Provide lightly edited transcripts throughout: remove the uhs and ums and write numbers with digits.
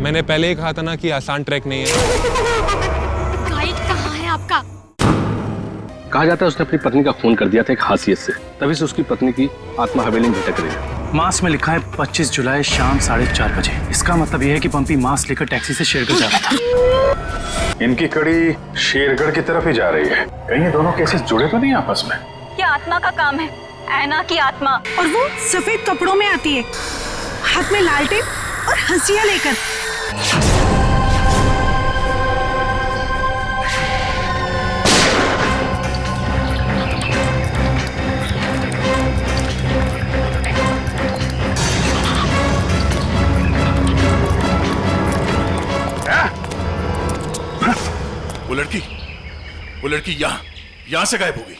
मैंने पहले ही कहा था ना कि आसान ट्रैक नहीं है। गाइड कहाँ है आपका? कहा जाता है उसने अपनी पत्नी का खून कर दिया था एक हासियत से, तभी से उसकी पत्नी की आत्मा हवेली में भटक रही है। मास में लिखा है 25 जुलाई शाम 4:30 बजे। इसका मतलब यह है कि पंपी मास लेकर टैक्सी से शेरगढ़ जा रहा था। इनकी कड़ी शेरगढ़ की तरफ ही जा रही है। कहीं ये दोनों केसेस जुड़े तो नहीं आपस में? ये आत्मा का काम है, ऐना की आत्मा। और वो सफेद कपड़ों में आती है, हाथ में लालटेन और हंसिया लेकर। वो लड़की यहाँ से गायब हो गई।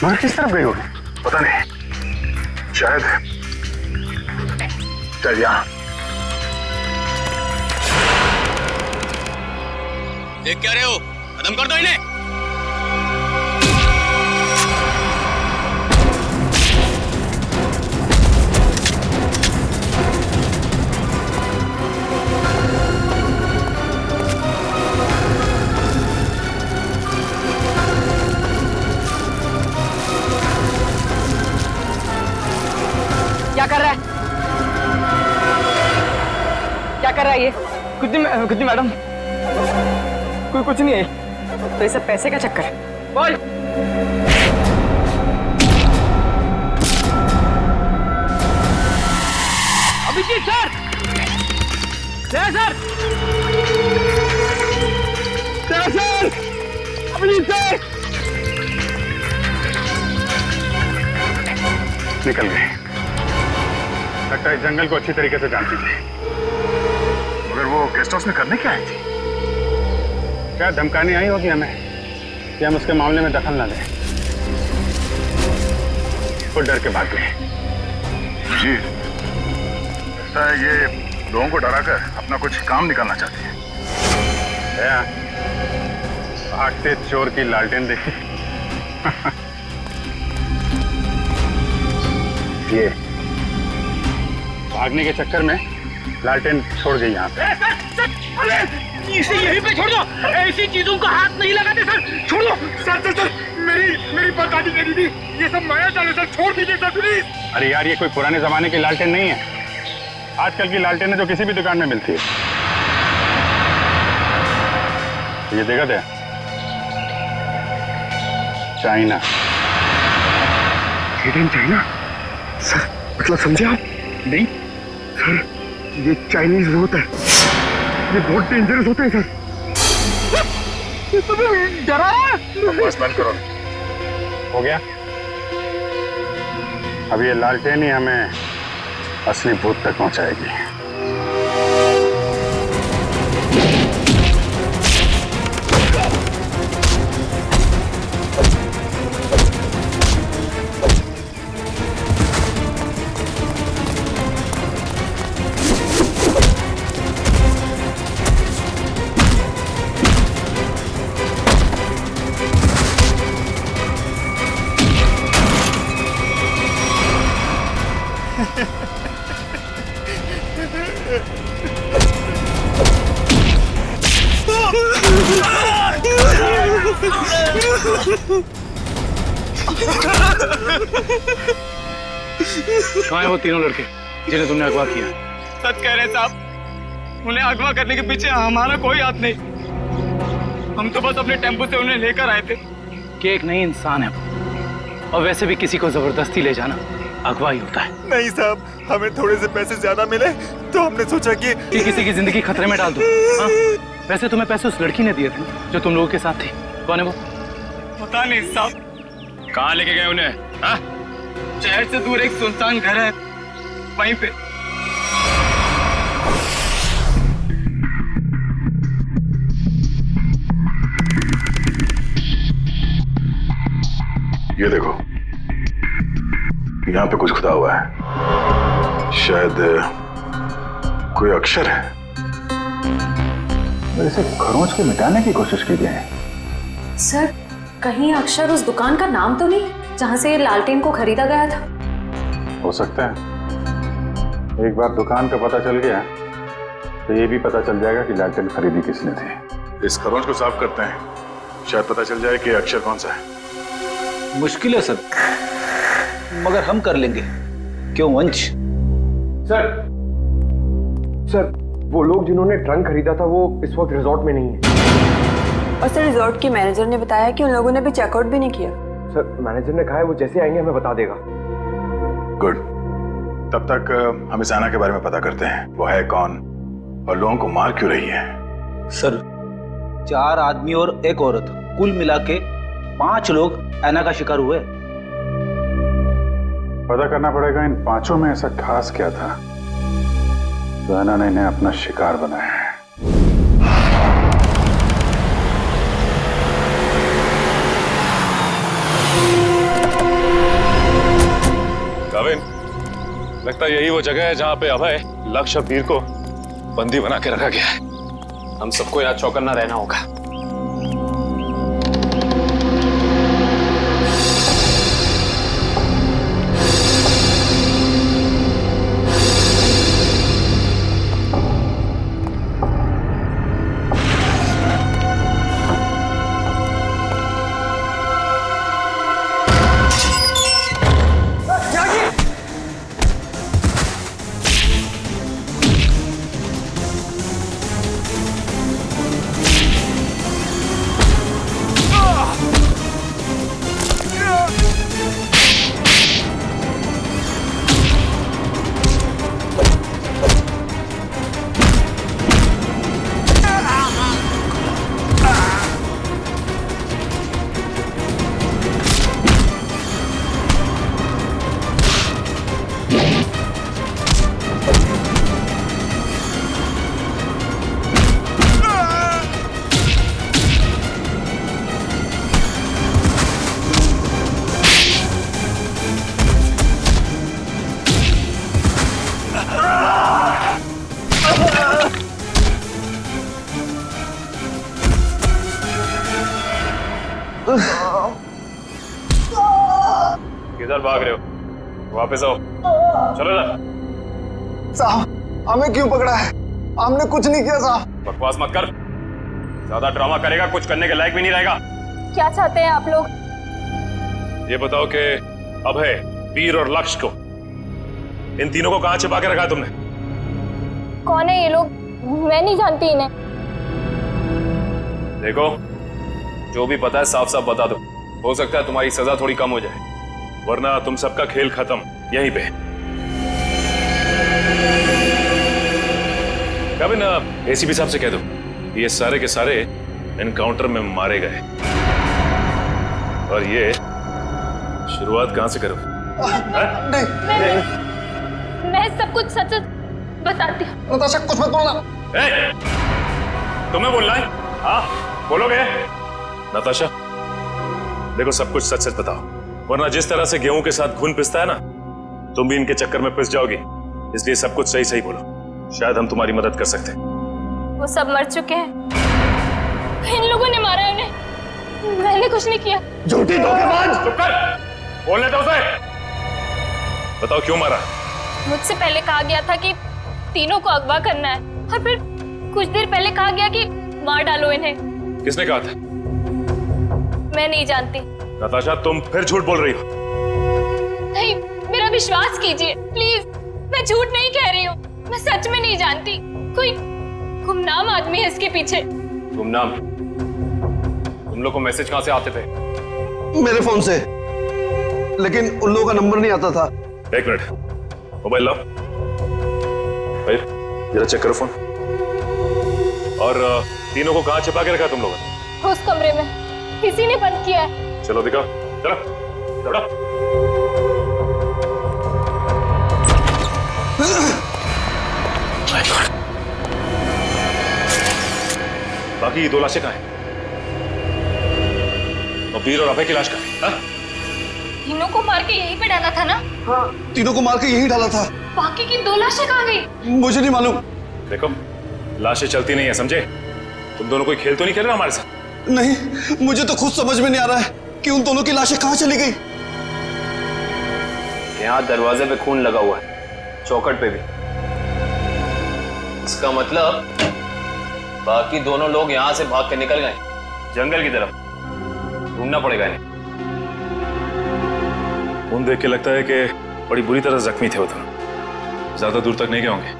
मगर किस तरफ गई होगी पता नहीं। शायद यहाँ। देख क्या रहे हो? खत्म कर दो इन्हें। क्या कर रहा है? क्या कर रहा है ये? कुछ नहीं मैडम, कोई कुछ नहीं है। तो ये सब पैसे का चक्कर है। बोल। Abhijit sir, sir, Abhijit sir निकल गए। लगता है जंगल को अच्छी तरीके से जानती थी। मगर वो गेस्ट हाउस में करने क्या आई थी? क्या धमकाने आई होगी हमें कि हम उसके मामले में दखल ना लें। वो डर के भाग गए। जी, लगता है ये लोगों को डराकर अपना कुछ काम निकालना चाहती है। भागते चोर की लालटेन देखी। ये भागने के चक्कर में लालटेन छोड़ गई यहाँ पे। इसे यहीं पे छोड़ दो, ऐसी चीजों को हाथ नहीं लगाते सर, छोड़ दो। सर मेरी बर्बादी करी थी, ये सब माया जाल है सर, छोड़ दीजिए सर प्लीज। अरे यार ये कोई पुराने जमाने की लालटेन नहीं है, आजकल की लालटेन है जो किसी भी दुकान में मिलती है। ये देखा था चाइना। चाइना सर, मतलब समझे आप? नहीं सर, ये चाइनीज होता है, ये बहुत डेंजरस होते हैं सर। डरा बस बंद करो। हो गया? अब ये लालटेन ही हमें असली भूत तक पहुंचाएगी। कहाँ है वो तीनों लड़के जिन्हें तुमने अगवा किया? सच कह रहे साहब, उन्हें अगवा करने के पीछे हमारा कोई हाथ नहीं। हम तो बस अपने टेम्पो से उन्हें लेकर आए थे। कि एक नई इंसान है और वैसे भी किसी को जबरदस्ती ले जाना अगवा ही होता है। नहीं साहब, हमें थोड़े से पैसे ज्यादा मिले तो हमने सोचा कि किसी की जिंदगी खतरे में डाल दो। हाँ? वैसे तुम्हें पैसे उस लड़की ने दिए थे जो तुम लोगों के साथ थी। कौन है वो? पता नहीं साहब। कहाँ लेके गए उन्हें? हाँ? शहर से दूर एक सुनसान घर है, वहीं पे। ये देखो, यहाँ पे कुछ खुदा हुआ है, शायद कोई अक्षर है। इसे खरोंच के मिटाने की कोशिश की गई है। सर, कहीं अक्षर उस दुकान का नाम तो नहीं जहाँ से लालटेन को खरीदा गया था? हो सकता है। एक बार दुकान का पता चल गया तो ये भी पता चल जाएगा कि लालटेन खरीदी किसने थी। इस खरोंच को साफ करते हैं, शायद पता चल जाए कि अक्षर कौन सा है। मुश्किल है सर, मगर हम कर लेंगे। क्यों वंश? सर वो लोग जिन्होंने ट्रंक खरीदा था वो इस वक्त रिजॉर्ट में नहीं है। और सर रिजॉर्ट के मैनेजर ने बताया कि उन लोगों ने अभी चेकआउट भी नहीं किया। सर मैनेजर ने कहा है वो जैसे आएंगे हमें बता देगा। गुड, तब तक हम इस आना के बारे में पता करते हैं, वो है कौन और लोगों को मार क्यों रही है। सर 4 आदमी और 1 औरत, कुल मिला के 5 लोग ऐना का शिकार हुए। पता करना पड़ेगा इन 5 में ऐसा खास क्या था तो ऐना ने इन्हें अपना शिकार बनाया है। गाविन, लगता है यही वो जगह है जहां पे अभय लक्ष्य और वीर को बंदी बना के रखा गया है। हम सबको यहाँ चौकन्ना रहना होगा। किधर भाग रहे हो? वापस आओ, चलो ना। साहब हमें क्यों पकड़ा है? हमने कुछ नहीं किया साहब। बकवास मत कर, ज्यादा ड्रामा करेगा कुछ करने के लायक भी नहीं रहेगा। क्या चाहते हैं आप लोग? ये बताओ कि अभय, वीर और लक्ष्य को, इन तीनों को कहां छिपा के रखा तुमने? कौन है ये लोग? मैं नहीं जानती इन्हें। देखो, जो भी पता है साफ साफ बता दो, हो सकता है तुम्हारी सजा थोड़ी कम हो जाए, वरना तुम सबका खेल खत्म यहीं पे। कभी ना एसीपी साहब से कह दो ये सारे के सारे एनकाउंटर में मारे गए, और ये शुरुआत कहां से करो? मैं सब कुछ सच बताती हूँ। नताशा कुछ मत बोलना। तुम्हें बोलना है? हाँ बोलोगे? नताशा देखो, सब कुछ सच सच बताओ, वरना जिस तरह से गेहूं के साथ खून पिसता है ना, तुम भी इनके चक्कर में पिस जाओगी। इसलिए सब कुछ सही सही बोलो, शायद हम तुम्हारी मदद कर सकते हैं। वो सब मर चुके हैं, इन लोगों ने मारा है उन्हें, मैंने कुछ नहीं किया। झूठी धोखेबाज! चुप कर, बोलने दो उसे। बताओ क्यों मारा? मुझसे पहले कहा गया था कि तीनों को अगवा करना है, और फिर कुछ देर पहले कहा गया कि मार डालो इन्हें। किसने कहा था? मैं नहीं जानती। नताशा तुम फिर झूठ बोल रही हो। नहीं, मेरा विश्वास कीजिए प्लीज, मैं झूठ नहीं कह रही हूँ, मैं सच में नहीं जानती। कोई गुमनाम आदमी है इसके पीछे। गुमनाम? तुम लोग को मैसेज कहां से आते थे? मेरे फोन से, लेकिन उन लोगों का नंबर नहीं आता था। 1 मिनट, मोबाइल लाओ भाई, जरा चेक करो फोन। और तीनों को कहां छिपा के रखा तुम लोगों ने? उस कमरे में किसी ने बंद किया है। चलो दिखाओ, चलो चलो। बाकी 2 लाशें कहां हैं? और वीर और अभय की लाश कहां है? तीनों को मार के यहीं पे डाला था ना? हाँ, तीनों को मार के यहीं डाला था। बाकी की 2 लाशें कहाँ गई? मुझे नहीं मालूम। देखो, लाशें चलती नहीं है, समझे? तुम दोनों कोई खेल तो नहीं खेल रहे हमारे साथ? नहीं, मुझे तो खुद समझ में नहीं आ रहा है कि उन दोनों की लाशें कहाँ चली गई। यहाँ दरवाजे पे खून लगा हुआ है, चौखट पे भी। इसका मतलब बाकी दोनों लोग यहाँ से भाग के निकल गए जंगल की तरफ। ढूंढना पड़ेगा इन्हें। खून देख के लगता है कि बड़ी बुरी तरह जख्मी थे वो दोनों। ज्यादा दूर तक नहीं गए होंगे।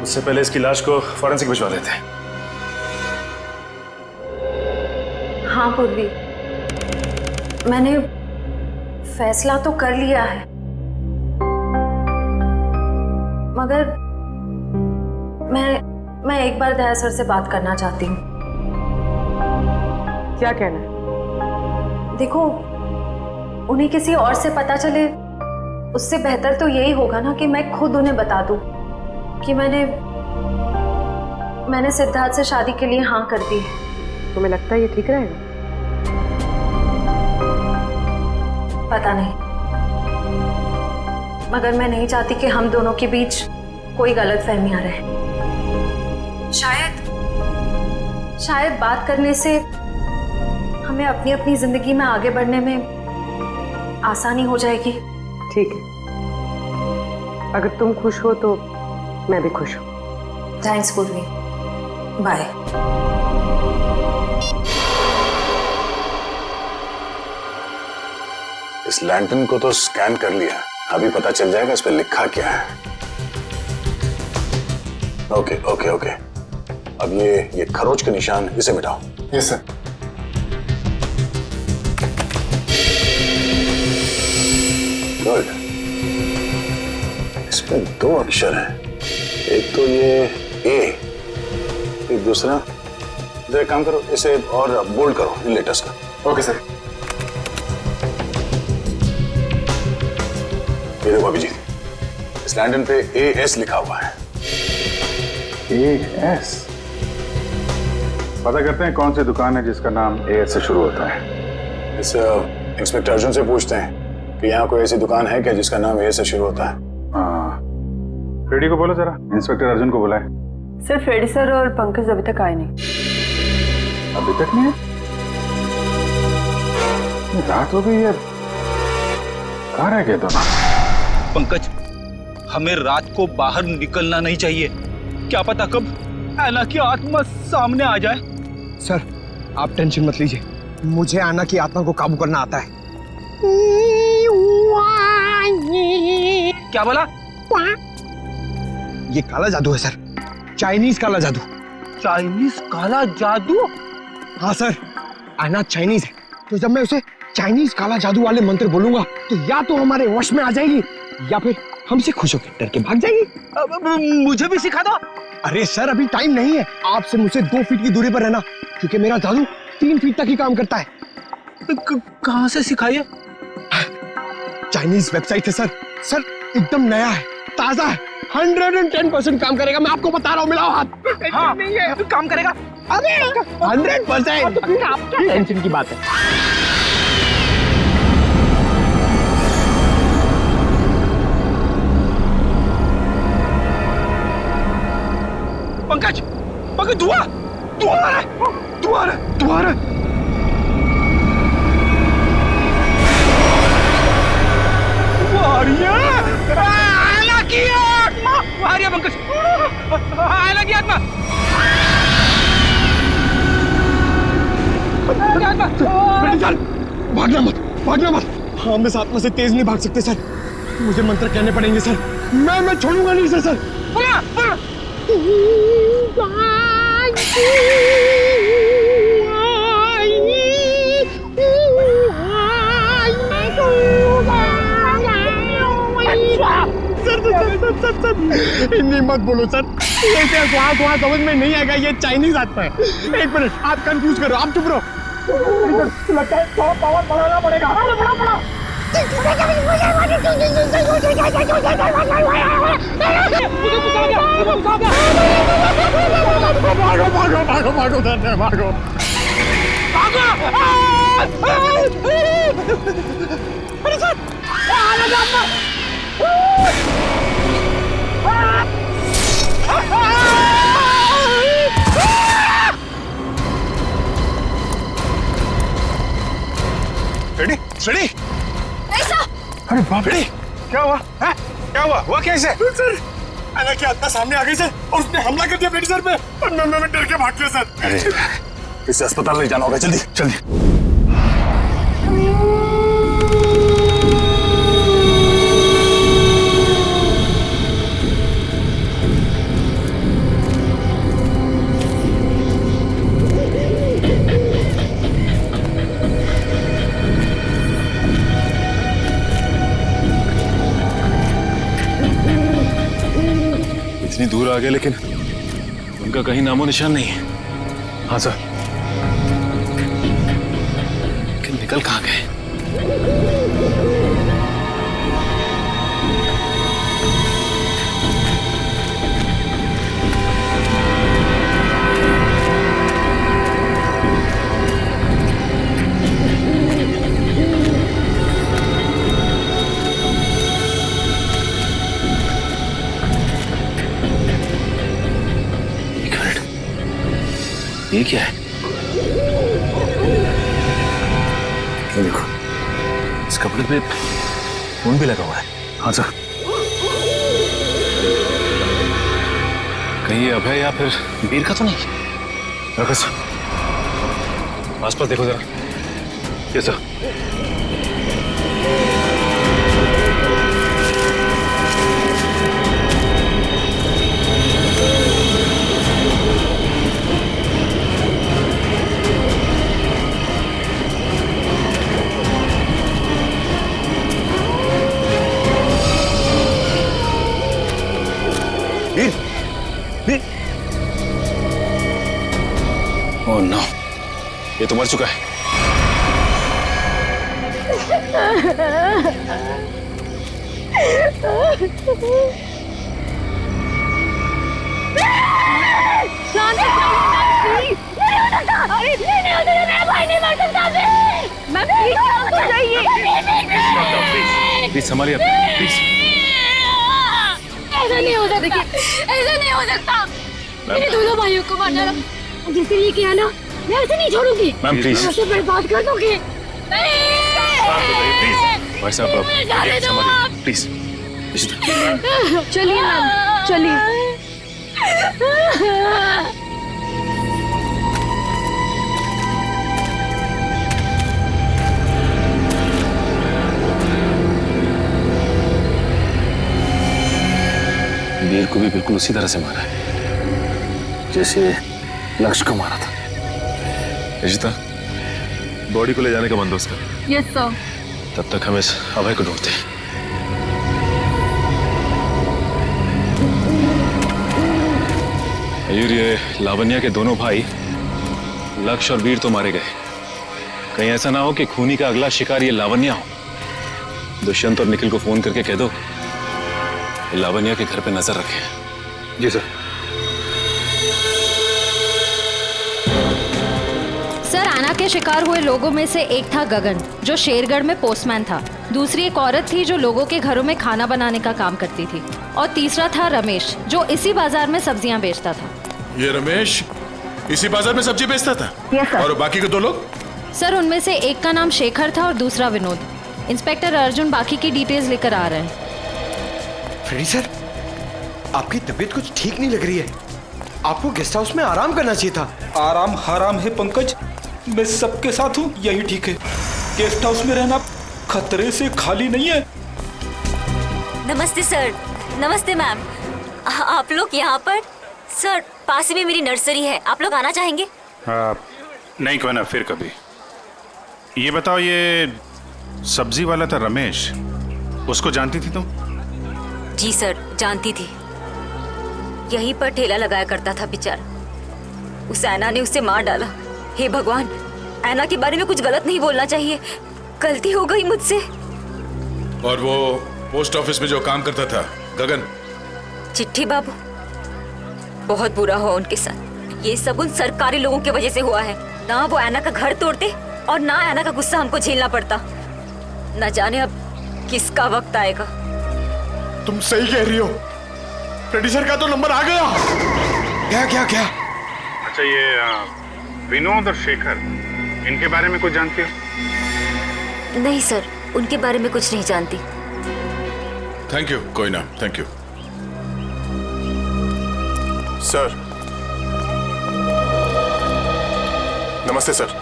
उससे पहले इसकी लाश को फॉरेंसिक भिजवा देते हैं। हाँ पूर्वी, मैंने फैसला तो कर लिया है, मगर मैं एक बार दया सर से बात करना चाहती हूँ। क्या कहना है? देखो, उन्हें किसी और से पता चले उससे बेहतर तो यही होगा ना कि मैं खुद उन्हें बता दूं कि मैंने सिद्धार्थ से शादी के लिए हाँ कर दी है। तुम्हें लगता है ये ठीक रहेगा? पता नहीं, मगर मैं नहीं चाहती कि हम दोनों के बीच कोई गलतफहमियां रहे। शायद बात करने से हमें अपनी अपनी जिंदगी में आगे बढ़ने में आसानी हो जाएगी। ठीक है, अगर तुम खुश हो तो मैं भी खुश हूँ। थैंक्स पूर्वी, बाय। इस लैंटर्न को तो स्कैन कर लिया, अभी पता चल जाएगा इस पे लिखा क्या है। ओके ओके ओके, अब ये खरोच के निशान इसे मिटाओ। Yes sir. गुड। इसमें दो अक्षर हैं, एक तो ये ए, एक दूसरा। तो एक काम करो, इसे और बोल्ड करो इन लेटर्स का। Okay sir. ये देखो अभिजीत, इस लैंटर्न पे AS लिखा हुआ है। AS? पता करते हैं कौन सी दुकान है जिसका नाम AS से शुरू होता है। इस इंस्पेक्टर अर्जुन से पूछते हैं कि यहाँ कोई ऐसी दुकान है क्या जिसका नाम AS से शुरू होता है। हाँ, फ्रेडी को बोलो जरा, इंस्पेक्टर अर्जुन को बुलाए। सर, फ्रेडी सर और पंकज अभी तक आए नहीं। अभी तक नहीं है? रात हो गई है, कहाँ रह गए दोनों? पंकज, हमें रात को बाहर निकलना नहीं चाहिए। क्या पता कब ऐना की आत्मा सामने आ जाए। सर, आप टेंशन मत लीजिए, मुझे आना की आत्मा को काबू करना आता है। क्या बोला? ये काला जादू है सर, चाइनीज काला जादू। चाइनीज काला जादू? हाँ सर, आना चाइनीज है, तो जब मैं उसे चाइनीज काला जादू वाले मंत्र बोलूंगा तो या तो हमारे वश में आ जाएगी या फिर हमसे खुश होकर डर के भाग जाएगी। मुझे भी सिखा दो। अरे सर, अभी टाइम नहीं है, आपसे मुझसे 2 फीट की दूरी पर रहना, क्योंकि मेरा जादू 3 फीट तक ही काम करता है। कहाँ से सिखाइए? चाइनीज वेबसाइट है सर। सर, एकदम नया है, ताजा है, 110% काम करेगा, मैं आपको बता रहा हूँ। मिलाओ हाथ। हाँ, नहीं है, काम करेगा। अरे 100%। टेंशन की बात है। पंकज, पंकज, धुआं आ रहा है, धुआं आ रहा है। आयला की आत्मा आ रही है पंकज, आयला की आत्मा। भागना मत। हम इस आत्मा से तेज नहीं भाग सकते सर, मुझे मंत्र कहने पड़ेंगे सर। मैं छोड़ूंगा नहीं सर। बोला। हिंदी मत बोलो सर, ये वहाँ समझ में नहीं आएगा, ये चाइनीज आत्मा है। 1 मिनट, आप कंफ्यूज करो, आप चुप रहो। लगता है थोड़ा पावर बढ़ाना पड़ेगा। भागो। अरे सर, फ्रेडी, ऐसा? अरे बाप रे, क्या हुआ? क्या हुआ कैसे? सर, आना की आत्मा सामने आ गई सर और उसने हमला कर दिया फ्रेडी सर पे और मैं डर के भाग गया सर। अरे इसे अस्पताल ले जाना होगा, जल्दी जल्दी। इतनी दूर आ गए लेकिन उनका कहीं नामो निशान नहीं है। हाँ सर, लेकिन निकल कहाँ गए? ये क्या है? ये देखो, इस कपड़े पे खून भी लगा हुआ है। हाँ सर, कहीं ये अभय या फिर वीर का तो नहीं? रखो सर, आसपास देखो जरा। ये सर, ओह नो, ये तो मर चुका है। प्लीज संभालिए, प्लीज। ऐसा नहीं हो सकता, ऐसा नहीं हो सकता। मेरे दोनों भाइयों को मारना जिसके लिए किया ना, मैं ऐसे नहीं छोड़ूंगी। मैम प्लीज, मैं उसे बर्बाद कर दूंगी। भाई साहब संभालिए प्लीज। चलिए मैम, चलिए। वीर को भी बिल्कुल उसी तरह से मारा है जैसे लक्ष्य को मारा था। रिशिता, बॉडी को ले जाने का बंदोबस्त कर। Yes sir. तब तक हम इस अभय को ढूंढते हैं। मयूर, ये लावण्या के दोनों भाई लक्ष्य और वीर तो मारे गए। कहीं ऐसा ना हो कि खूनी का अगला शिकार ये लावण्या हो। दुष्यंत और निखिल को फोन करके कह दो लावण्या के घर पे नजर रखें। जी सर। सर, आना के शिकार हुए लोगों में से एक था गगन, जो शेरगढ़ में पोस्टमैन था। दूसरी एक औरत थी जो लोगों के घरों में खाना बनाने का काम करती थी। और तीसरा था रमेश, जो इसी बाजार में सब्जियां बेचता था। ये रमेश इसी बाजार में सब्जी बेचता था? Yes sir. और बाकी के दो लोग? सर, उनमें से एक का नाम शेखर था और दूसरा विनोद। इंस्पेक्टर अर्जुन बाकी की डिटेल्स लेकर आ रहे हैं। फ्रेडी सर, आपकी तबीयत कुछ ठीक नहीं लग रही है। आपको गेस्ट हाउस में आराम करना चाहिए था। आराम हराम है पंकज, मैं सबके साथ हूँ, यही ठीक है। गेस्ट हाउस में रहना खतरे से खाली नहीं है। नमस्ते सर। नमस्ते मैम। आप लोग यहाँ पर? सर, पास में मेरी नर्सरी है, आप लोग आना चाहेंगे? नहीं, क्यों ना, फिर कभी। ये बताओ, ये सब्जी वाला था रमेश, उसको जानती थी तुम? जी सर, जानती थी। यहीं पर ठेला लगाया करता था बेचारा। उस ऐना ने उसे मार डाला। हे भगवान, ऐना के बारे में कुछ गलत नहीं बोलना चाहिए, गलती हो गई मुझसे। और वो पोस्ट ऑफिस में जो काम करता था गगन? चिट्ठी बाबू, बहुत बुरा हुआ उनके साथ। ये सब उन सरकारी लोगों की वजह से हुआ है। ना वो ऐना का घर तोड़ते और ना ऐना का गुस्सा हमको झेलना पड़ता। न जाने अब किसका वक्त आएगा। तुम सही कह रही हो, फ्रेडी सर का तो नंबर आ गया। क्या क्या क्या? अच्छा, ये विनोद और शेखर, इनके बारे में कुछ जानती हो? नहीं सर, उनके बारे में कुछ नहीं जानती। थैंक यू, कोई ना, थैंक यू। सर, नमस्ते सर।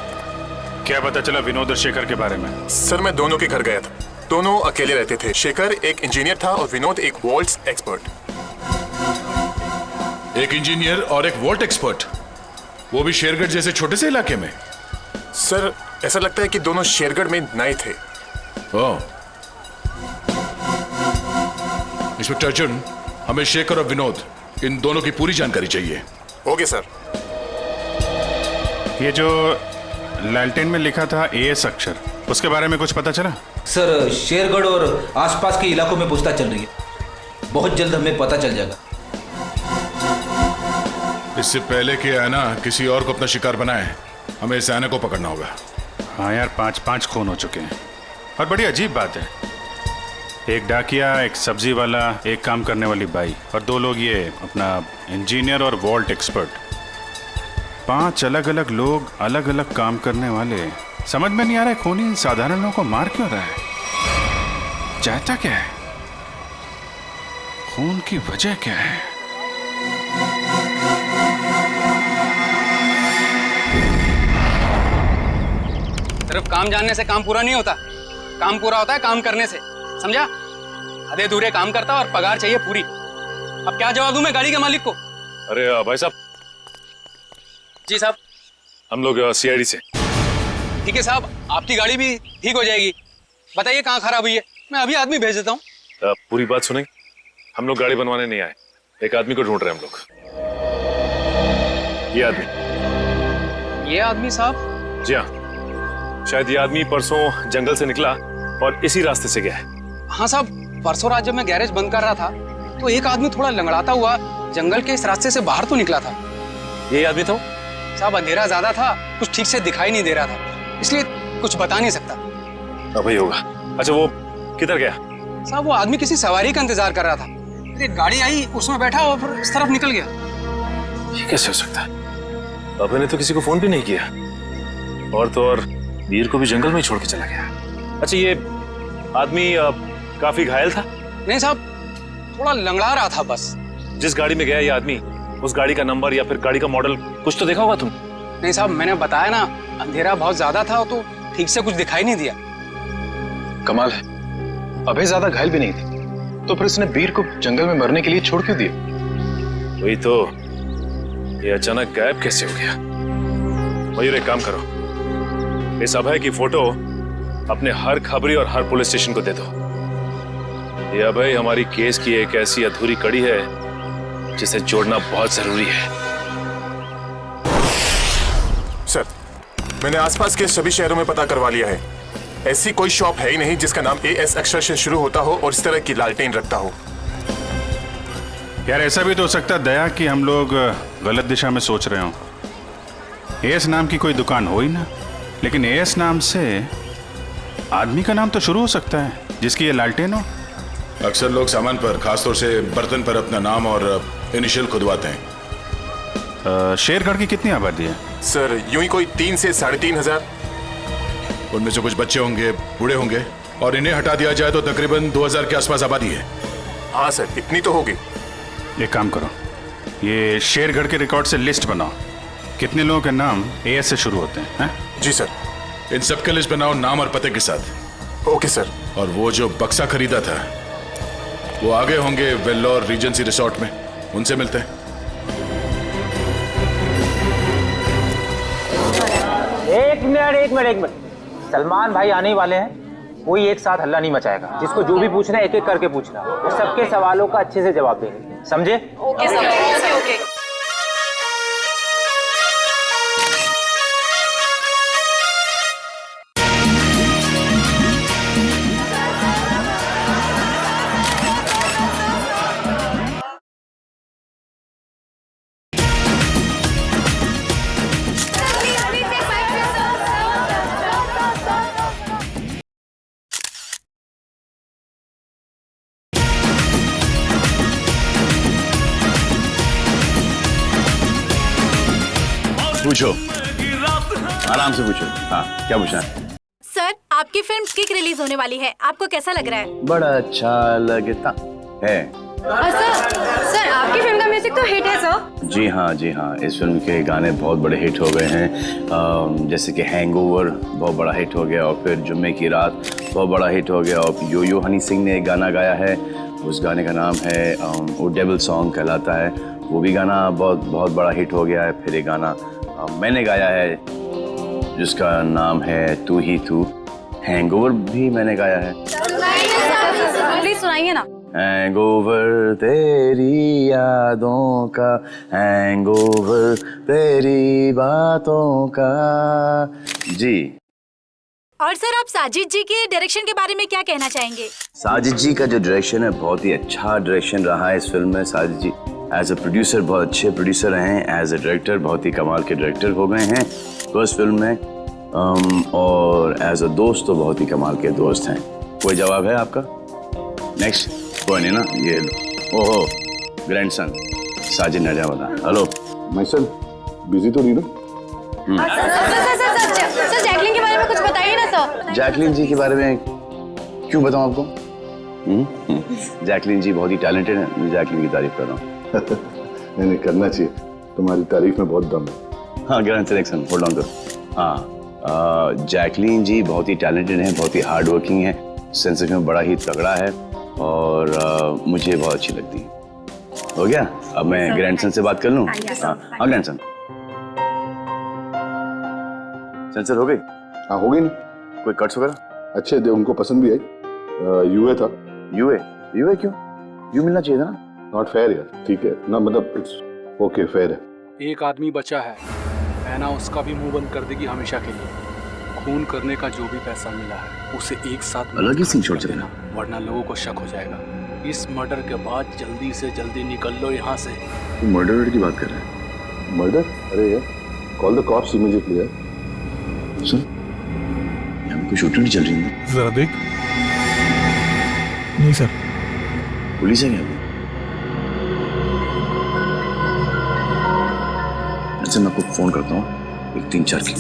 क्या पता चला विनोद और शेखर के बारे में? सर, मैं दोनों के घर गया था। दोनों अकेले रहते थे। शेखर एक इंजीनियर था और विनोद एक वॉल्ट्स एक्सपर्ट। एक इंजीनियर और एक वॉल्ट एक्सपर्ट, वो भी शेरगढ़ जैसे छोटे से इलाके में? सर, ऐसा लगता है कि दोनों शेरगढ़ में नए थे। ओह। इंस्पेक्टर अर्जुन, हमें शेखर और विनोद इन दोनों की पूरी जानकारी चाहिए। Okay sir. ये जो लालटेन में लिखा था एएस अक्षर, उसके बारे में कुछ पता चला? सर, शेरगढ़ और आसपास के इलाकों में पूछताछ चल रही है। बहुत जल्द हमें पता चल जाएगा। इससे पहले कि ऐना किसी और को अपना शिकार बनाए, हमें इस ऐना को पकड़ना होगा। हाँ यार, 5 खून हो चुके हैं। और बड़ी अजीब बात है, एक डाकिया, एक सब्जी वाला, एक काम करने वाली बाई और 2 लोग ये अपना इंजीनियर और वॉल्ट एक्सपर्ट। 5 अलग अलग लोग, अलग अलग काम करने वाले। समझ में नहीं आ रहा है खूनी साधारण लोगों को मार क्यों रहा है? चाहता क्या है? खून की वजह क्या है? सिर्फ काम जानने से काम पूरा नहीं होता। काम पूरा होता है काम करने से, समझा? आधे अधूरे काम करता और पगार चाहिए पूरी। अब क्या जवाब दूं मैं गाड़ी के मालिक को? अरे भाई साहब। जी साहब। हम लोग सीआईडी से। ठीक है साहब, आपकी गाड़ी भी ठीक हो जाएगी। बताइए कहाँ खराब हुई है, मैं अभी आदमी भेज देता हूँ। पूरी बात सुनेंगे? हम लोग गाड़ी बनवाने नहीं आए, एक आदमी को ढूंढ रहे हैं हम लोग। ये आदमी साहब? जी हाँ, शायद ये आदमी परसों जंगल से निकला और इसी रास्ते से गया है। हाँ साहब, परसों रात जब मैं गैरेज बंद कर रहा था तो एक आदमी थोड़ा लंगड़ाता हुआ जंगल के इस रास्ते से बाहर तो निकला था। यही आदमी था? साहब, अंधेरा ज्यादा था, कुछ ठीक से दिखाई नहीं दे रहा था, इसलिए कुछ बता नहीं सकता। अब ही होगा। अच्छा, वो किधर गया? साहब, वो आदमी किसी सवारी का इंतजार कर रहा था। एक गाड़ी आई, उसमें बैठा और फिर इस तरफ निकल गया। ये कैसे हो सकता है? अबे ने तो किसी को फोन भी नहीं किया, और तो और वीर को भी जंगल में ही छोड़ के चला गया। अच्छा, ये आदमी काफी घायल था? नहीं साहब, थोड़ा लंगड़ा रहा था बस। जिस गाड़ी में गया ये आदमी, उस गाड़ी का नंबर या फिर गाड़ी का मॉडल कुछ तो देखा होगा तुम? नहीं साहब, मैंने बताया ना, अंधेरा बहुत ज्यादा था तो ठीक से कुछ दिखाई नहीं दिया। कमाल है, अभय ज्यादा घायल भी नहीं थी, तो फिर उसने वीर को जंगल में मरने के लिए छोड़ क्यों दिया? वही तो, ये अचानक गायब कैसे हो गया? मयूर, एक काम करो, इस अभय की फोटो अपने हर खबरी और हर पुलिस स्टेशन को दे दो। ये अभय हमारी केस की एक ऐसी अधूरी कड़ी है जिसे जोड़ना बहुत जरूरी है। सर, मैंने आसपास के सभी शहरों में पता करवा लिया है। ऐसी कोई शॉप है ही नहीं जिसका नाम एएस अक्षर से शुरू होता हो और इस तरह की लालटेन रखता हो। यार, ऐसा भी तो हो सकता है दया कि हम लोग गलत दिशा में सोच रहे हो। एएस नाम की कोई दुकान हो ही ना, लेकिन एएस नाम से आदमी का नाम तो शुरू हो सकता है जिसकी ये लालटेन हो। अक्सर लोग सामान पर, खासतौर से बर्तन पर अपना नाम और इनिशियल खुदवाते हैं। शेरगढ़ की कितनी आबादी है? सर, यूं ही कोई 3 से 3.5 हजार। उनमें से कुछ बच्चे होंगे, बूढ़े होंगे, और इन्हें हटा दिया जाए तो तकरीबन 2000 के आसपास आबादी है। हाँ सर, इतनी तो होगी। एक काम करो, ये शेरगढ़ के रिकॉर्ड से लिस्ट बनाओ, कितने लोगों के नाम एएस से शुरू होते हैं? जी सर। इन सबके लिस्ट बनाओ, नाम और पते के साथ। Okay sir. और वो जो बक्सा खरीदा था, वो आगे होंगे वेल्लोर रीजेंसी रिसोर्ट में, उनसे मिलते हैं। एक मिनट, सलमान भाई आने वाले हैं। कोई एक साथ हल्ला नहीं मचाएगा। जिसको जो भी पूछना है एक एक करके पूछना, वो सबके सवालों का अच्छे से जवाब देंगे, समझे? Okay sir, okay. पूछो, आराम से पूछो। हाँ, क्या पूछना है? सर, आपकी फिल्म किक रिलीज होने वाली है, आपको कैसा लग रहा है? बड़ा अच्छा लगता है। सर आपकी फिल्म का म्यूजिक तो हिट है सर। जी हाँ, इस फिल्म के गाने बहुत बड़े हिट हो गए हैं। जैसे कि हैंगओवर बहुत बड़ा हिट हो गया, और फिर जुम्मे की रात बहुत बड़ा हिट हो गया, और यो यो हनी सिंह ने एक गाना गाया है, उस गाने का नाम है वो डेविल सॉन्ग कहलाता है, वो भी गाना बहुत बड़ा हिट हो गया है। फिर एक गाना मैंने गाया है जिसका नाम है तू ही तू, हैंगओवर भी मैंने गाया है। प्लीज सुनाइए ना। हैंगओवर तेरी यादों का, हैंगओवर तेरी बातों का। जी। और सर आप साजिद जी के डायरेक्शन के बारे में क्या कहना चाहेंगे? साजिद जी का जो डायरेक्शन है बहुत ही अच्छा डायरेक्शन रहा है इस फिल्म में। साजिद जी एज अ प्रोड्यूसर बहुत अच्छे प्रोड्यूसर रहे हैं, एज अ डायरेक्टर बहुत ही कमाल के डायरेक्टर हो गए हैं फर्स्ट फिल्म में, और एज अ दोस्त तो बहुत ही कमाल के दोस्त हैं। कोई जवाब है आपका? नेक्स्ट कोई नहीं ना, ये लो। ओहो ग्रैंडसन साजिद नजावदा। हेलो माय सन, बिजी तो नहीं ना? सर जैकलिन के बारे में कुछ बताइए ना सर। जैकलिन जी के बारे में क्यों बताऊं आपको? जैकलिन जी बहुत ही टैलेंटेड है, मैं जैकलिन की तारीफ कर रहा हूँ। नहीं करना चाहिए, तुम्हारी तारीफ में बहुत दम है। हाँ ग्रैंडसन एक्शन होल्ड ऑन करो। हाँ जैकलिन जी बहुत ही टैलेंटेड हैं, बहुत ही हार्ड वर्किंग है, सेंस ऑफ ह्यूमर बड़ा ही तगड़ा है, और मुझे बहुत अच्छी लगती है। हो गया? अब मैं ग्रैंडसन से बात कर लूँ? हाँ ग्रैंडसन सेंसर हो गई? हाँ हो गई ना। कोई कट्स वगैरह? अच्छे थे, उनको पसंद भी आई। यूए था। यूए क्यों? यू मिलना चाहिए था ना। नॉट फेयर यार। ठीक है ना, मतलब इट्स ओके, फेयर है। एक आदमी बचा है, ऐना उसका भी मुंह बंद कर देगी हमेशा के लिए। खून करने का जो भी पैसा मिला है उसे एक साथ अलग ही सीन छोड़ देना, वरना लोगों को शक हो जाएगा। इस मर्डर के बाद जल्दी से जल्दी निकल लो यहाँ से। तू मर्डर की बात कर रहा है? मर्डर? अरे यार कॉल द कॉप्स इमीडिएटली यार। सुन, यहाँ पे कोई शूटिंग नहीं चल रही है? जरा देख। नहीं सर। पुलिस है क्या? अच्छा मैं आपको फोन करता हूँ, एक 3-4 की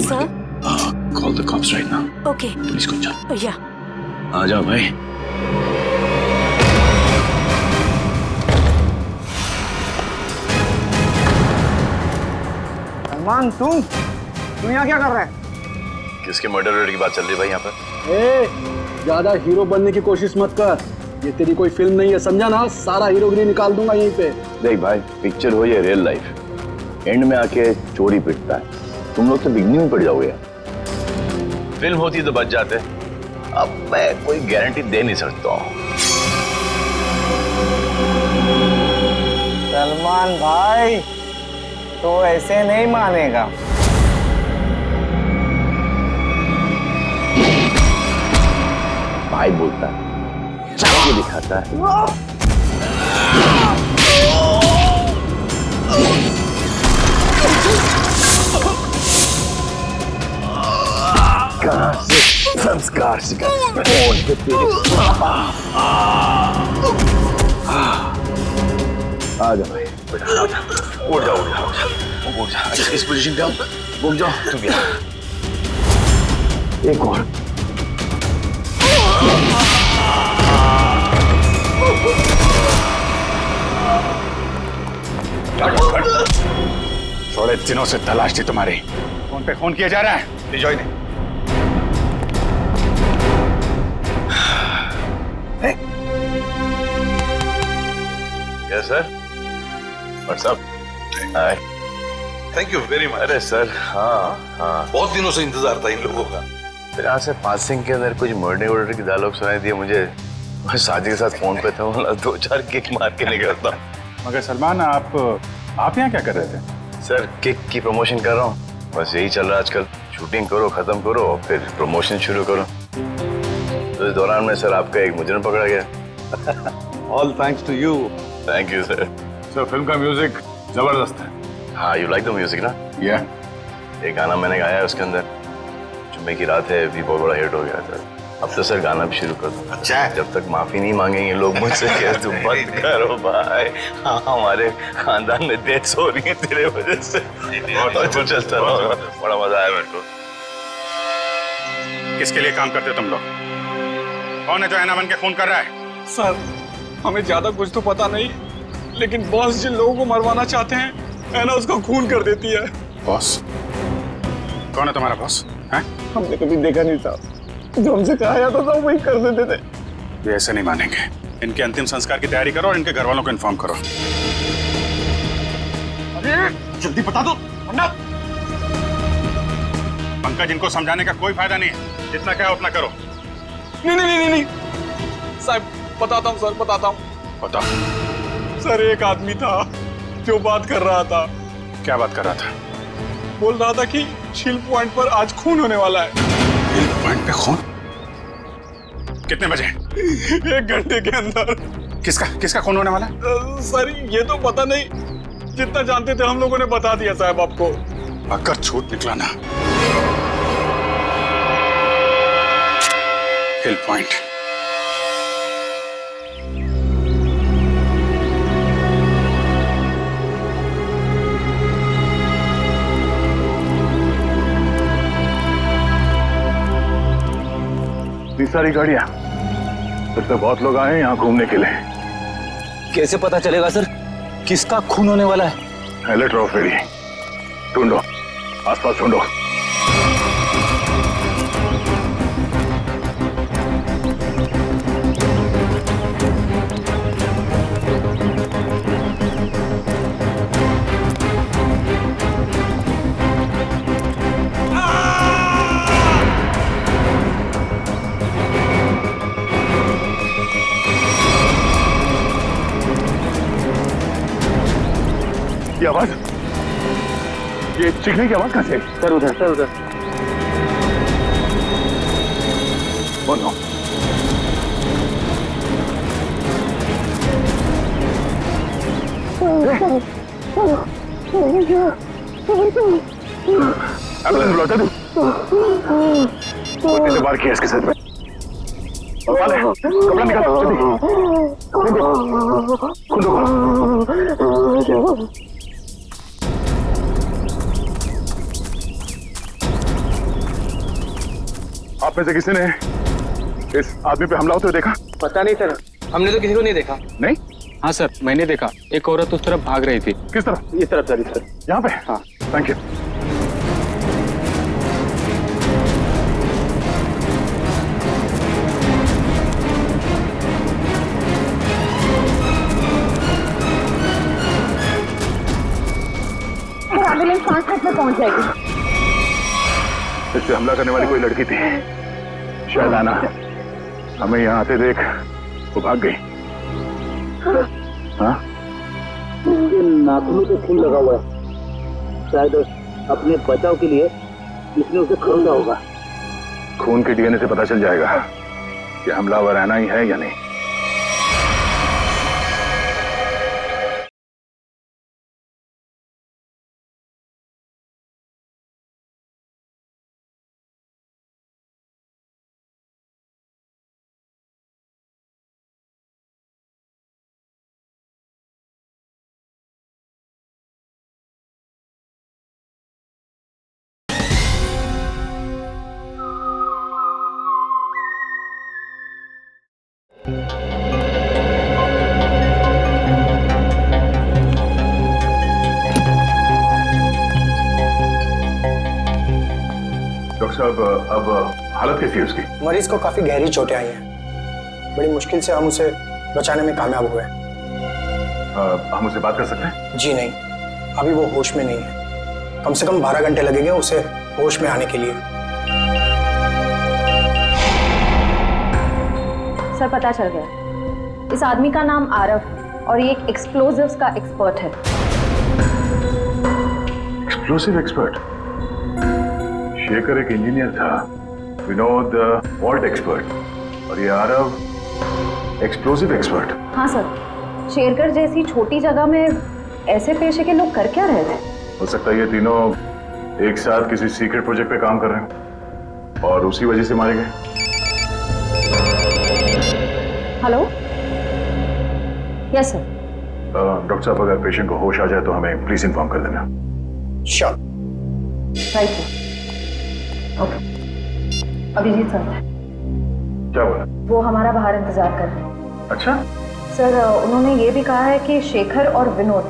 call the cops right now. Okay. Police को जाओ। या आ जाओ भाई। सलमान तुम यहाँ क्या कर रहा है? किसके मर्डर की बात चल रही है भाई यहाँ पर? ज्यादा हीरो बनने की कोशिश मत कर, ये तेरी कोई फिल्म नहीं है, समझा ना? सारा हीरोगिरी निकाल दूंगा यहीं पे। देख भाई, पिक्चर हो ये रियल लाइफ, एंड में आके चोरी पिटता है, तुम लोग तो बिगनी में पड़ जाओगे यार। फिल्म होती तो बच जाते, अब मैं कोई गारंटी दे नहीं सकता हूँ। सलमान भाई तो ऐसे नहीं मानेगा। भाई बोलता है, चाय दिखाता है। कहाँ से संस्कार सिखा? आ जा भाई, बेटा आ जा। उठ जा। इस पोजीशन पे आओ, घूम जाओ तुम भी। एक और। थोड़े दिनों से तलाश थी तुम्हारी, फोन पे फोन किया जा रहा है। विजय ने yes sir. What's up? Hi. Thank you very much. अरे सर हाँ, बहुत दिनों से इंतजार था इन लोगों का। फिर यहाँ से पासिंग के अंदर कुछ मर्डर की डायलॉग सुनाई दिए मुझे। मैं साजिद के साथ फोन पे था, 2-4 किक मार के निकलता। मगर सलमान आप यहाँ क्या कर रहे थे? सर किक की प्रमोशन कर रहा हूँ, बस यही चल रहा है आजकल। शूटिंग करो, खत्म करो और फिर प्रमोशन शुरू करो। तो इस दौरान में सर आपका एक मुजरिम पकड़ा गया। All thanks to you. Thank you sir. Sir film का म्यूजिक जबरदस्त है। हाँ यू लाइक द म्यूजिक ना? या एक गाना मैंने गाया है उसके अंदर, जुम्मे की रात है, भी बहुत बड़ा हिट हो गया था। अब तो सर गाना भी शुरू कर दो। अच्छा है। जब तक माफी नहीं मांगेंगे लोग मुझसे, क्या तुम मत करो भाई। हाँ हमारे खानदान में डेथ्स हो रही है तेरे वजह से। तो चलता रहो, बड़ा मजा आया मेरे को। किसके लिए काम करते हो तुम लोग? कौन है जो ऐना बन के खून कर रहा है? सर हमें ज्यादा कुछ तो पता नहीं, लेकिन बॉस जिन लोगों को मरवाना चाहते हैं है ना, उसका खून कर देती है। बॉस कौन है तुम्हारा बॉस? हैं? हमने कभी देखा नहीं था, जो हमसे कहा जाता था वही कर देते थे। ये ऐसे नहीं मानेंगे। इनके अंतिम संस्कार की तैयारी करो और इनके घर वालों को इन्फॉर्म करो। अरे जल्दी बता दो वरना। पंकज, इनको समझाने का कोई फायदा नहीं है, जितना क्या उतना करो। नहीं नहीं नहीं नहीं साहब, बताता हूँ सर, बताता हूँ। बताओ सर, एक आदमी था जो बात कर रहा था। क्या बात कर रहा था? बोल रहा था कि झील पॉइंट पर आज खून होने वाला है। झील पॉइंट पे खून? कितने बजे? 1 घंटे के अंदर। किसका किसका खून होने वाला है? सर ये तो पता नहीं, जितना जानते थे हम लोगों ने बता दिया साहब आपको। अगर झूठ निकला ना, हिल पॉइंट। इतनी सारी गाड़ियां, फिर तो बहुत लोग आए हैं यहाँ घूमने के लिए। कैसे पता चलेगा सर किसका खून होने वाला है? अलर्ट रहो फेरी, ढूंढो, आसपास ढूंढो। ये आवाज, ये चीखने की आवाज कहां से? सर उधर, सर उधर। Oh no. एम्बुलेंस बुलाता तू? उसने वार किया इसके सर पे। वाले, कपड़ा निकाल जल्दी। खुद आप में से किसी ने इस आदमी पे हमला होते हुए देखा? पता नहीं सर, हमने तो किसी को नहीं देखा। नहीं? हाँ सर, मैंने देखा, एक औरत उस तरफ भाग रही थी। किस तरफ? इस तरफ सर, इस तरफ। यहाँ पे? हाँ। Thank you. एम्बुलेंस 5 मिनट में पहुंच जाएगी। इस पे हमला करने वाली कोई लड़की थी, शायद आना। हमें यहाँ आते देख वो भाग गई। हाँ? नाखूनों पे खून लगा हुआ है, शायद अपने बचाव के लिए इसने उसे खरीदा होगा। खून के डीएनए से पता चल जाएगा कि हमलावर आना ही है या नहीं। डॉक्टर साहब, अब हालत कैसी है उसकी? मरीज को काफी गहरी चोटें आई हैं। बड़ी मुश्किल से हम उसे बचाने में कामयाब हुए। हम उससे बात कर सकते हैं? जी नहीं, अभी वो होश में नहीं है। कम से कम 12 घंटे लगेंगे उसे होश में आने के लिए। सर पता चल गया, इस आदमी का नाम आरव है और ये एक एक्सप्लोजिव्स का एक्सपर्ट है। Explosive expert? शेखर एक इंजीनियर था, विनोद वॉल्ट एक्सपर्ट, और ये आरव एक्सप्लोसिव एक्सपर्ट। हाँ सर, शेरकर जैसी छोटी जगह में ऐसे पेशे के लोग कर क्या रहे थे? हो सकता है ये तीनों एक साथ किसी सीक्रेट प्रोजेक्ट पे काम कर रहे हैं और उसी वजह से मारे गए। Hello, yes sir. डॉक्टर साहब, अगर पेशेंट को होश आ जाए तो हमें प्लीज इन्फॉर्म कर देना। Sure. Right sir. Okay, Abhijit sir क्या बोला? वो हमारा बाहर इंतजार कर रहे हैं। अच्छा, सर उन्होंने ये भी कहा है कि शेखर और विनोद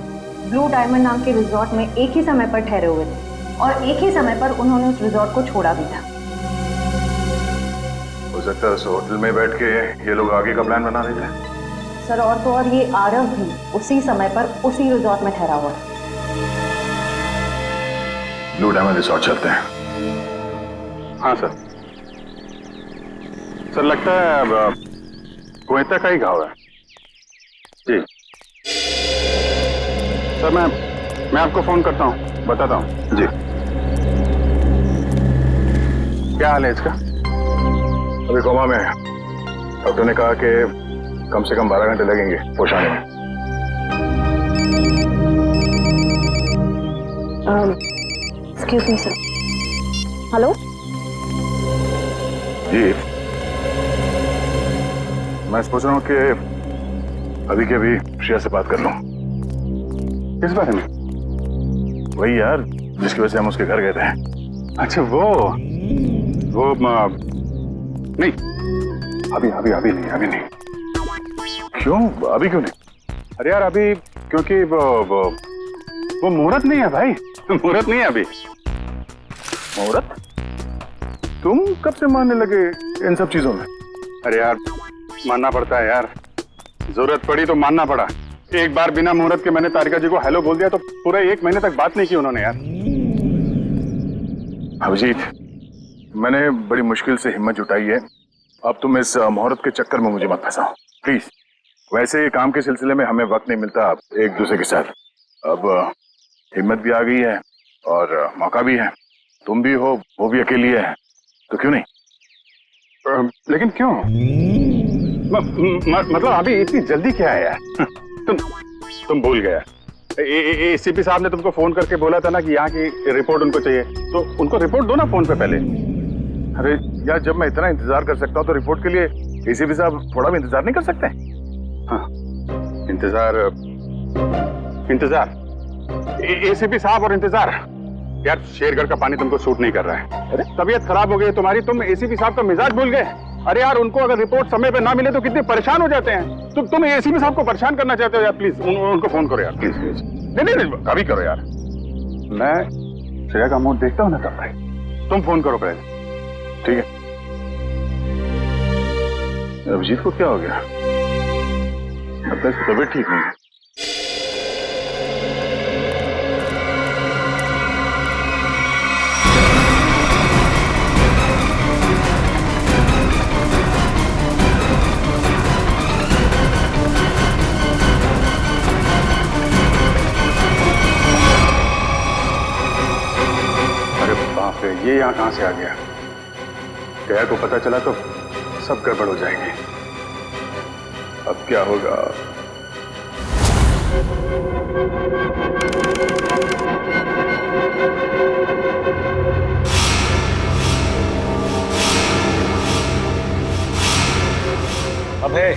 ब्लू डायमंड नाम के रिजॉर्ट में एक ही समय पर ठहरे हुए थे और एक ही समय पर उन्होंने उस रिजॉर्ट को छोड़ा भी था। हो सकता है उस होटल में बैठ के ये लोग आगे का प्लान बना रहे थे। सर और तो और ये आरव भी उसी समय पर उसी रिजॉर्ट में ठहरा हुआ था। ब्लू डायमंड रिसोर्ट चलते हैं। हाँ सर। सर लगता है कोयता का ही घाव है। जी सर मैं आपको फोन करता हूँ, बताता हूँ। जी क्या हाल है इसका? अभी कोमा में है। डॉक्टर ने कहा कि कम से कम 12 घंटे लगेंगे होश आने में। Excuse me sir. हेलो जी मैं सोच रहा हूँ कि अभी के अभी श्रेया से बात कर लूं। किस बारे में? वही यार जिसकी वजह से हम उसके घर गए थे। अच्छा वो नहीं अभी नहीं। क्यों? अभी क्यों नहीं? अरे यार अभी क्योंकि वो मुहूर्त नहीं है भाई। मुहूर्त नहीं है अभी। मुहूर्त? तुम कब से मानने लगे इन सब चीजों में? अरे यार मानना पड़ता है यार, जरूरत पड़ी तो मानना पड़ा। एक बार बिना मुहूर्त के मैंने तारिका जी को हेलो बोल दिया तो पूरा 1 महीने तक बात नहीं की उन्होंने यार। अभिजीत मैंने बड़ी मुश्किल से हिम्मत जुटाई है, अब तुम इस मुहूर्त के चक्कर में मुझे मत फंसाओ प्लीज। वैसे काम के सिलसिले में हमें वक्त नहीं मिलता एक दूसरे के साथ। अब हिम्मत भी आ गई है और मौका भी है। तुम भी हो, वो भी अकेली है, तो क्यों नहीं? लेकिन क्यों? मतलब अभी इतनी जल्दी क्या है यार? तुम भूल गया। एसीपी साहब ने तुमको फोन करके बोला था ना कि यहाँ की रिपोर्ट उनको चाहिए, तो उनको रिपोर्ट दो ना फोन पे पहले। अरे यार जब मैं इतना इंतजार कर सकता हूँ तो रिपोर्ट के लिए एसीपी साहब थोड़ा भी इंतजार नहीं कर सकते? हाँ इंतजार एसीपी साहब और इंतजार। यार शेरगढ़ का पानी तुमको सूट नहीं कर रहा है। अरे तबीयत खराब हो गई तुम्हारी, तुम एसीपी साहब का मिजाज भूल गए। अरे यार उनको अगर रिपोर्ट समय पे ना मिले तो कितने परेशान हो जाते हैं। तुम एसीपी साहब को परेशान करना चाहते हो यार, प्लीज उनको फोन करो यार, प्लीज। नहीं अभी करो यार। मैं श्रेया का मूड देखता हूँ ना तब भाई। तुम फोन करो पहले, ठीक है? अभिजीत को क्या हो गया? अब तक तबीयत ठीक नहीं है। ये यहाँ कहां से आ गया? गया को पता चला तो सब गड़बड़ हो जाएगी। अब क्या होगा? अबे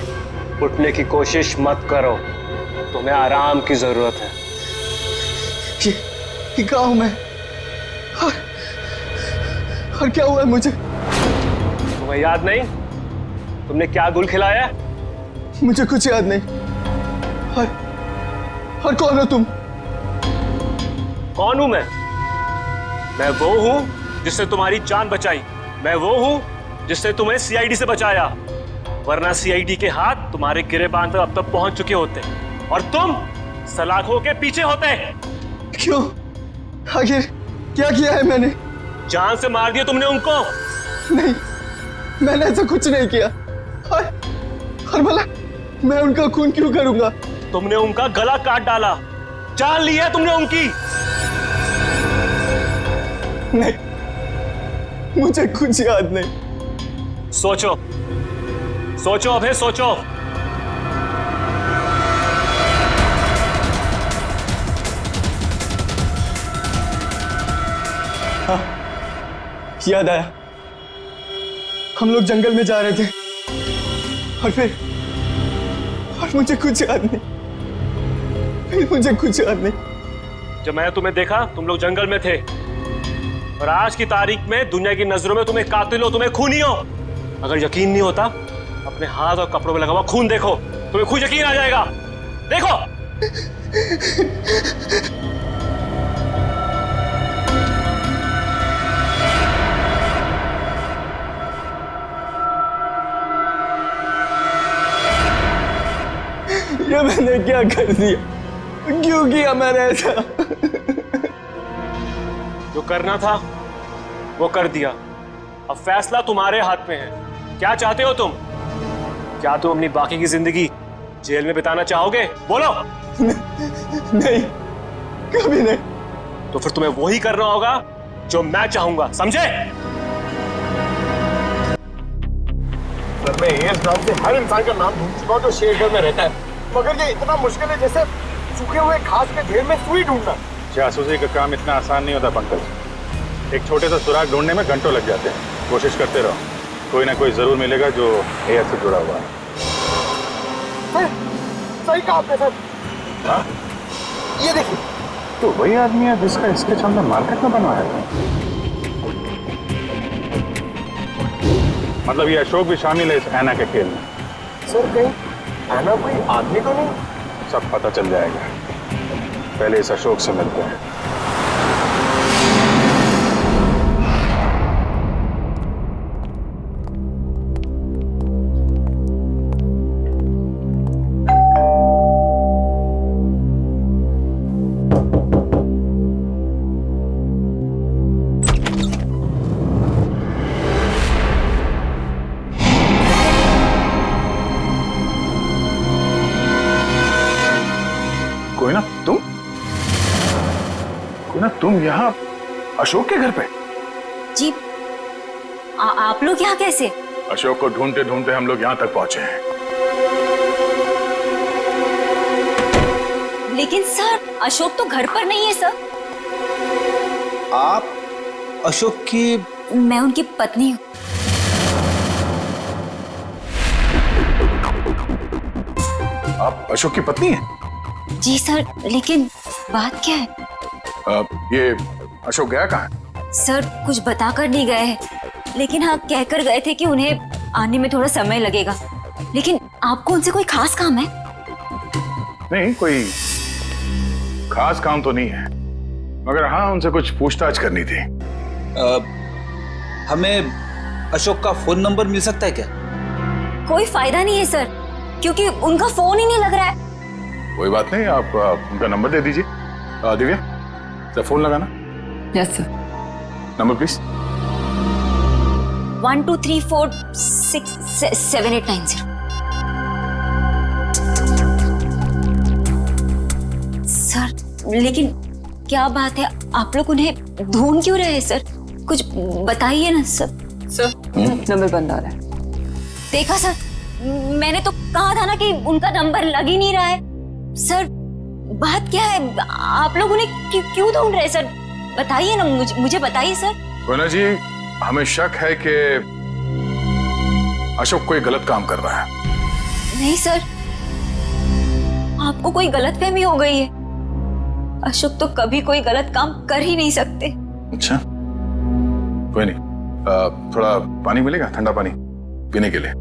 उठने की कोशिश मत करो, तुम्हें आराम की जरूरत है। ये गाँव में और क्या हुआ है मुझे? तुम्हें याद नहीं तुमने क्या गुल खिलाया? मुझे कुछ याद नहीं। और कौन हो तुम? कौन हूं मैं वो हूं जिसने तुम्हारी जान बचाई। मैं वो हूं जिसने तुम्हें सीआईडी से बचाया, वरना सीआईडी के हाथ तुम्हारे गिरेबान तक अब तक पहुंच चुके होते और तुम सलाखों के पीछे होते। क्यों? आखिर क्या किया है मैंने? जान से मार दिया तुमने उनको। नहीं, मैंने ऐसा कुछ नहीं किया। और भला मैं उनका खून क्यों करूंगा? तुमने उनका गला काट डाला, जान ली है तुमने उनकी। नहीं, मुझे कुछ याद नहीं। सोचो सोचो अभय सोचो। हाँ, याद आया। हम लोग जंगल में जा रहे थे और मुझे कुछ याद नहीं। फिर मुझे कुछ याद नहीं। जब मैंने तुम्हें देखा तुम लोग जंगल में थे और आज की तारीख में दुनिया की नजरों में तुम्हें कातिल हो, तुम्हें खूनी हो। अगर यकीन नहीं होता अपने हाथ और कपड़ों में लगा हुआ खून देखो। तुम्हें खुद यकीन आ जाएगा। देखो। ये मैंने क्या कर दिया? क्यों किया मैंने ऐसा? जो करना था वो कर दिया। अब फैसला तुम्हारे हाथ में है। क्या चाहते हो तुम? क्या तुम अपनी बाकी की जिंदगी जेल में बिताना चाहोगे? बोलो। नहीं, कभी नहीं। तो फिर तुम्हें वही करना होगा जो मैं चाहूंगा, समझे? सर, मैं एएस नाम से हर इंसान का नाम ढूंढ चुका हूं जो शेरगढ़ में रहता है, मगर ये इतना मुश्किल है जैसे सूखे हुए घास के ढेर में सुई ढूंढना। जासूसी का काम इतना आसान नहीं होता पंकज। एक छोटे सा सुराग ढूंढने में घंटों लग जाते हैं। कोशिश करते रहो, कोई ना कोई जरूर मिलेगा जो एएस से जुड़ा हुआ है। सर, सही कहा आपने सर। हाँ? ये देखिए, तो वही आदमी है जिसका स्केच हमने मार्केट में बनवाया था। मतलब ये अशोक भी शामिल है इस ऐना के खेल में। सर, कहीं ऐना कोई आदमी तो नहीं? सब पता चल जाएगा। पहले इस अशोक से मिलते हैं। तुम यहाँ अशोक के घर पे? जी, आप लोग यहाँ कैसे? अशोक को ढूंढते ढूंढते हम लोग यहाँ तक पहुंचे हैं। लेकिन सर, अशोक तो घर पर नहीं है सर। आप अशोक की? मैं उनकी पत्नी हूँ। आप अशोक की पत्नी हैं? जी सर, लेकिन बात क्या है? ये अशोक गया कहाँ है? सर, कुछ बता कर नहीं गए हैं, लेकिन हाँ कहकर गए थे कि उन्हें आने में थोड़ा समय लगेगा। लेकिन आपको उनसे कोई खास काम है? नहीं, कोई खास काम तो नहीं है, मगर हाँ उनसे कुछ पूछताछ करनी थी। हमें अशोक का फोन नंबर मिल सकता है क्या? कोई फायदा नहीं है सर, क्योंकि उनका फोन ही नहीं लग रहा है। कोई बात नहीं, आप उनका नंबर दे दीजिए। दिव्या, फोन लगाना। Yes sir. Number please. 1234667890। Sir, लेकिन क्या बात है, आप लोग उन्हें ढूंढ क्यों रहे हैं सर? कुछ बताइए ना सर। सर, नंबर बंद आ रहा है। देखा सर, मैंने तो कहा था ना कि उनका नंबर लग ही नहीं रहा है। सर, बात क्या है? आप लोग उन्हें क्यों ढूंढ रहे हैं सर? बताइए ना, मुझे बताइए सर। कोना जी, हमें शक है कि अशोक कोई गलत काम कर रहा है। नहीं सर, आपको कोई गलतफहमी हो गई है। अशोक तो कभी कोई गलत काम कर ही नहीं सकते। अच्छा, कोई नहीं। थोड़ा पानी मिलेगा, ठंडा पानी पीने के लिए?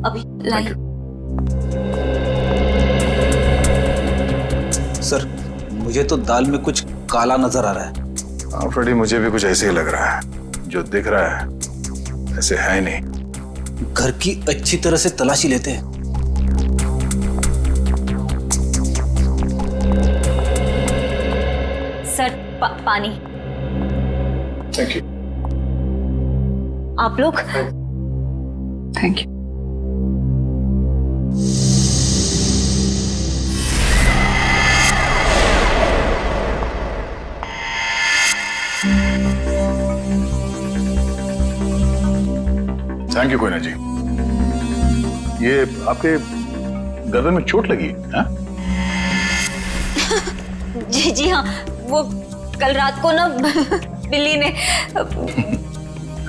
अभी लाइए। सर, मुझे तो दाल में कुछ काला नजर आ रहा है। हाँ फ्रेडी, मुझे भी कुछ ऐसे ही लग रहा है। जो दिख रहा है ऐसे है नहीं। घर की अच्छी तरह से तलाशी लेते हैं। सर, पानी। Thank you. आप लोग? Thank you. Thank you Koyna ji. ये आपके गर्दन में चोट लगी है? जी हाँ, वो कल रात को ना बिल्ली ने।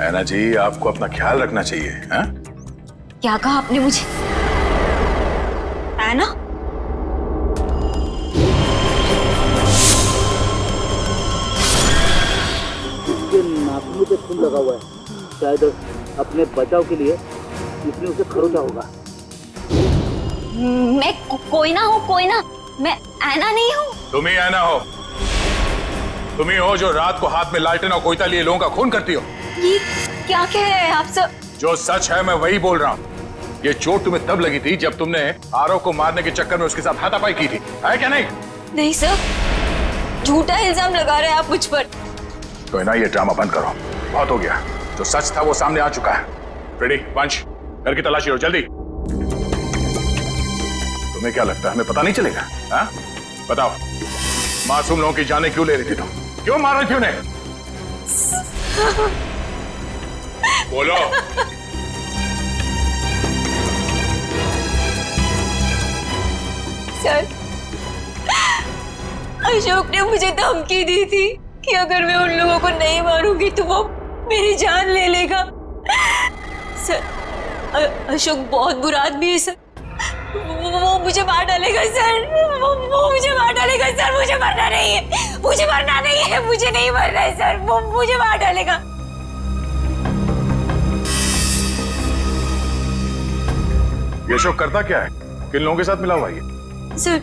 ऐना जी, आपको अपना ख्याल रखना चाहिए। है? क्या कहा आपने मुझे? ऐना? इसके नाखूनों पे खून लगा हुआ है। शायद अपने बचाव के लिए इसने उसे खरोचा होगा। मैं कोई ना हूँ, कोई ना, मैं ऐना नहीं हूँ। तुम ही ऐना हो, तुम ही हो जो रात को हाथ में लालटेन और कोयता लिए लोगों का खून करती हो। ये क्या कह रहे हैं आप सब? जो सच है मैं वही बोल रहा हूँ। ये चोट तुम्हें तब लगी थी जब तुमने आरव को मारने के चक्कर में उसके साथ हाथापाई की थी, है क्या नहीं? नहीं सर, झूठा इल्जाम लगा रहे हैं आप मुझ पर। तो ना ये ड्रामा बंद करो, बहुत हो गया। जो सच था वो सामने आ चुका है। रेडी वंश, घर की तलाशी लो जल्दी। तुम्हें क्या लगता है हमें पता नहीं चलेगा? हाँ बताओ, मासूम लोगों की जानें क्यों ले रही थी तुम? क्यों मार रही थी उन्हें? बोलो। सर, अशोक ने मुझे धमकी दी थी कि अगर मैं उन लोगों को नहीं मारूंगी तो वो मेरी जान ले लेगा। सर, अशोक बहुत बुरा आदमी है सर। वो मुझे मार डालेगा सर। वो मुझे मार डालेगा सर। मुझे मरना नहीं है, मुझे मरना नहीं है, मुझे नहीं मरना है सर। वो मुझे मार डालेगा। ये अशोक करता क्या है? किन लोगों के साथ मिला हुआ है? सर,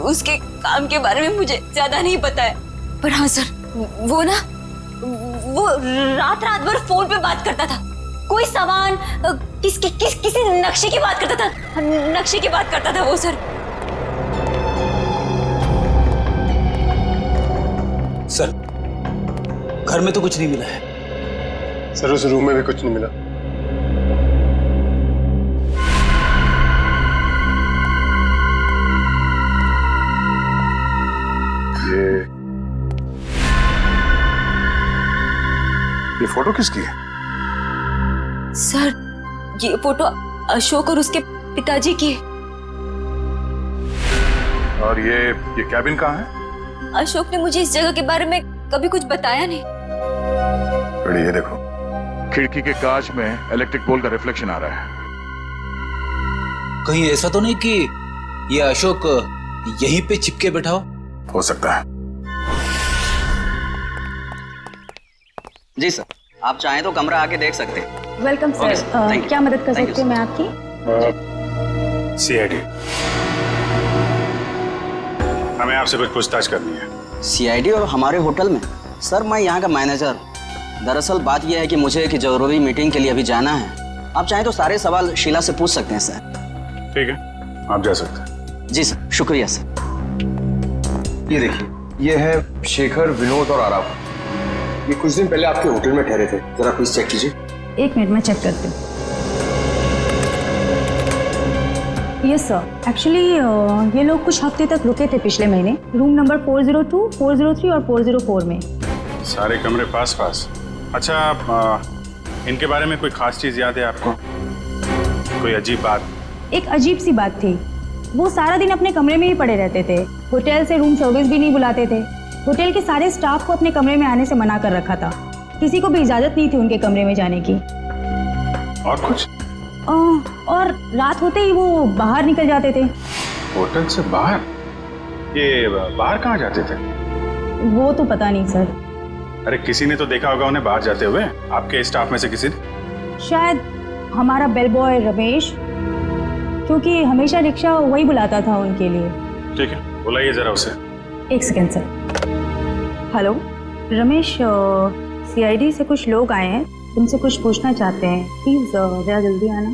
उसके काम के बारे में मुझे ज्यादा नहीं पता है, पर हाँ सर, वो रात भर फोन पे बात करता था। कोई सामान किसी नक्शे की बात करता था, नक्शे की बात करता था वो सर। सर, घर में तो कुछ नहीं मिला है। सर, उस रूम में भी कुछ नहीं मिला। ये फोटो किसकी है? सर, ये फोटो अशोक और उसके पिताजी की है। और ये कैबिन कहाँ है? अशोक ने मुझे इस जगह के बारे में कभी कुछ बताया नहीं। बड़ी ये देखो, खिड़की के कांच में इलेक्ट्रिक पोल का रिफ्लेक्शन आ रहा है। कहीं ऐसा तो नहीं कि ये अशोक यहीं पे चिपके बैठा हो सकता है। जी सर, आप चाहें तो कमरा आके देख सकते हैं। Welcome sir. क्या मदद कर सकते हैं मैं आपकी? सीआईडी, हमें आपसे कुछ पूछताछ करनी है। सीआईडी और हमारे होटल में? सर, मैं यहाँ का मैनेजर। दरअसल बात यह है कि मुझे एक जरूरी मीटिंग के लिए अभी जाना है। आप चाहें तो सारे सवाल शीला से पूछ सकते हैं सर। ठीक है, आप जा सकते हैं। जी सर, शुक्रिया सर। ये देखिए, ये है शेखर, विनोद और आरव। ये कुछ दिन पहले आपके होटल में ठहरे थे। जरा प्लीज चेक कीजिए। एक मिनट में चेक करती हूँ। यस सर, एक्चुअली ये लोग कुछ हफ्ते तक रुके थे पिछले महीने, रूम नंबर 402, 403 और 404 में। सारे कमरे पास पास? अच्छा, इनके बारे में कोई खास चीज याद है आपको? कोई अजीब बात? एक अजीब सी बात थी। वो सारा दिन अपने कमरे में ही पड़े रहते थे। होटल से रूम सर्विस भी नहीं बुलाते थे। होटल के सारे स्टाफ को अपने कमरे में आने से मना कर रखा था। किसी को भी इजाजत नहीं थी उनके कमरे में जाने की। और कुछ? और रात होते ही वो बाहर निकल जाते थे। होटल से बाहर? ये बाहर कहाँ जाते थे? वो तो पता नहीं सर। अरे किसी ने तो देखा होगा उन्हें बाहर जाते हुए, आपके स्टाफ में से किसी ने? शायद हमारा बेल बॉय रमेश, क्योंकि हमेशा रिक्शा वही बुलाता था उनके लिए। ठीक है, बुलाइए जरा उसे। एक second sir. Hello Ramesh, CID से कुछ लोग आए हैं, तुमसे कुछ पूछना चाहते हैं। प्लीज जरा जल्दी आना।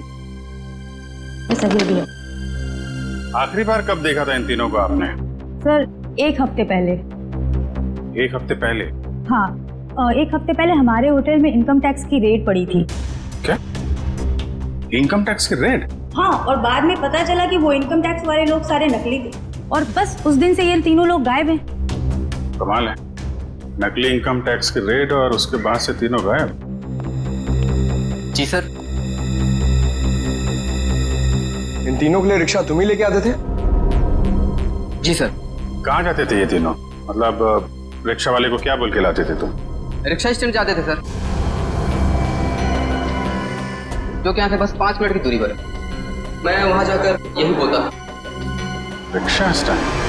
बस अभी अभी। आखिरी बार कब देखा था इन तीनों को आपने? सर, एक हफ्ते पहले। एक हफ्ते पहले? हाँ, एक हफ्ते पहले हमारे होटल में इनकम टैक्स की रेड पड़ी थी। क्या? इनकम टैक्स की रेड? हाँ, और बाद में पता चला कि वो इनकम टैक्स वाले लोग सारे नकली थे, और बस उस दिन से ये तीनों लोग गायब हैं। कमाल है, नकली इनकम टैक्स की रेड और उसके बाद से तीनों गायब। जी सर। इन तीनों के लिए रिक्शा तुम ही लेके आते थे? जी सर। कहाँ जाते थे ये तीनों? मतलब रिक्शा वाले को क्या बोल के लाते थे तुम? रिक्शा स्टैंड जाते थे सर, जो कि यहाँ से बस 5 मिनट की दूरी पर है। मैं वहां जाकर यही बोलता। Rickshaw stand?